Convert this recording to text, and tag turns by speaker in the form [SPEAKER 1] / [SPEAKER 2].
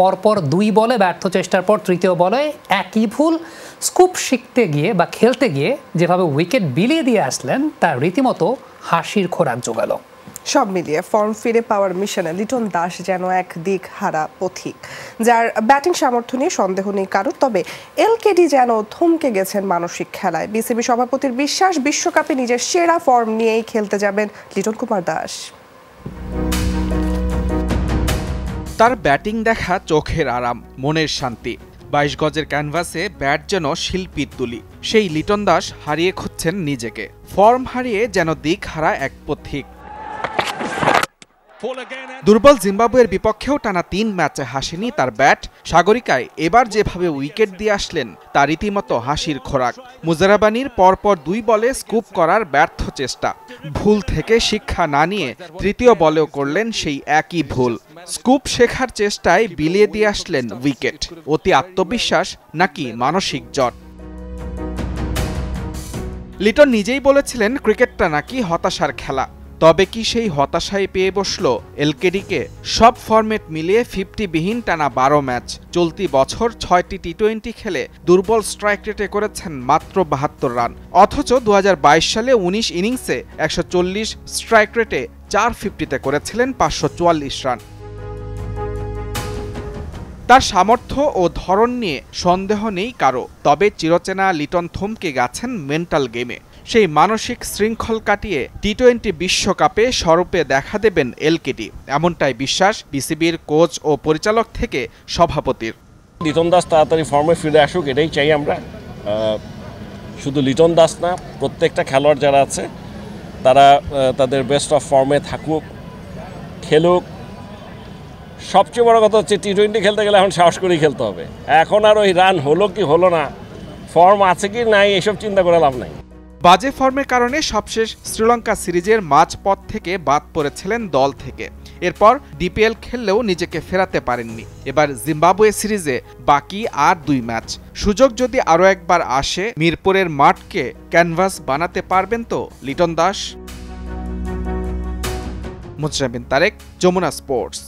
[SPEAKER 1] পরপর 2 বলে ব্যর্থ চেষ্টার পর তৃতীয় বলে একই ভুল। স্কুপ শিখতে গিয়ে বা খেলতে গিয়ে যেভাবে উইকেট বিলিয়ে দিয়ে আসলেন তা রীতিমতো হাসির খোরাক জোগালো।
[SPEAKER 2] সব মিলিয়ে ফর্ম ফিরে পাওয়ার মিশনে লিটন দাস যেন এক দিক হারা পথিক, যার ব্যাটিং সামর্থ্য নিয়ে সন্দেহ নেই কারোর। তবে এলকেডি যেন থমকে গেছেন মানসিক খেলায়। বিসিবি সভাপতির বিশ্বাস, বিশ্বকাপে নিজের সেরা ফর্ম নিয়েই খেলতে যাবেন লিটন কুমার দাস।
[SPEAKER 3] তার ব্যাটিং দেখা চোখের আরাম, মনের শান্তি। 22 গজের ক্যানভাসে ব্যাট যেন শিল্পীর তুলি। সেই লিটন দাস হারিয়ে খুঁজছেন নিজেকে। ফর্ম হারিয়ে যেন দিক হারা এক পথিক। দুর্বল জিম্বাবুয়ের বিপক্ষেও টানা 3 ম্যাচে হাসেনি তার ব্যাট। সাগরিকায় এবার যেভাবে উইকেট দিয়ে আসলেন তা রীতিমতো হাসির খোরাক। মুজারাবানির পরপর 2 বলে স্কুপ করার ব্যর্থ চেষ্টা। ভুল থেকে শিক্ষা না নিয়ে তৃতীয় বলেও করলেন সেই একই ভুল। স্কুপ শেখার চেষ্টায় বিলিয়ে দিয়ে আসলেন উইকেট। অতি আত্মবিশ্বাস নাকি মানসিক জট? লিটন নিজেই বলেছিলেন ক্রিকেটটা নাকি হতাশার খেলা। তবে কি সেই হতাশায় পেয়ে বসল এলকেডিকে? সব ফরম্যাট মিলিয়ে 50 বিহীন টানা 12 ম্যাচ। চলতি বছর 6টি টি20 খেলে দুর্বল স্ট্রাইক রেটে করেছেন মাত্র 72 রান। অথচ 2022 সালে 19 ইনিংসে 140 স্ট্রাইক রেটে 450-তে করেছিলেন 544 রান। তার সামর্থ্য ও ধরন নিয়ে সন্দেহ নেই কারো। তবে চিরচেনা লিটন থমকে গেছেন মেন্টাল গেমে। সেই মানসিক শৃঙ্খল কাটিয়ে টি20 বিশ্বকাপে স্বরূপে দেখা দেবেন এলকেডি, এমনটাই বিশ্বাস বিসিবির কোচ ও পরিচালক থেকে সভাপতির।
[SPEAKER 4] লিটন দাস তাড়াতাড়ি ফর্মে ফিরে আসুক, এটাই চাই আমরা। শুধু লিটন দাস না, প্রত্যেকটা খেলোয়াড় যারা আছে তারা তাদের বেস্ট অফ ফর্মে থাকুক, খেলুক। সবচেয়ে বড় কথা হচ্ছে টি20 খেলতে গেলে এখন সাহস করেই খেলতে হবে। এখন আর ওই রান হলো কি হলো না, ফর্ম আছে কি নাই, এসব চিন্তা করে লাভ নাই।
[SPEAKER 3] বাজে ফর্মের কারণে সবশেষ শ্রীলঙ্কা সিরিজের মাঝপথ থেকে বাদ পড়েছিলেন দল থেকে। এরপর ডিপিএল খেললেও নিজেকে ফেরাতে পারেননি। এবার জিম্বাবুয়ে সিরিজে বাকি আর 2 ম্যাচ। সুযোগ যদি আরও একবার আসে, মিরপুরের মাঠকে ক্যানভাস বানাতে পারবেন তো লিটন দাস? মুজরাবিন তারেক, যমুনা স্পোর্টস।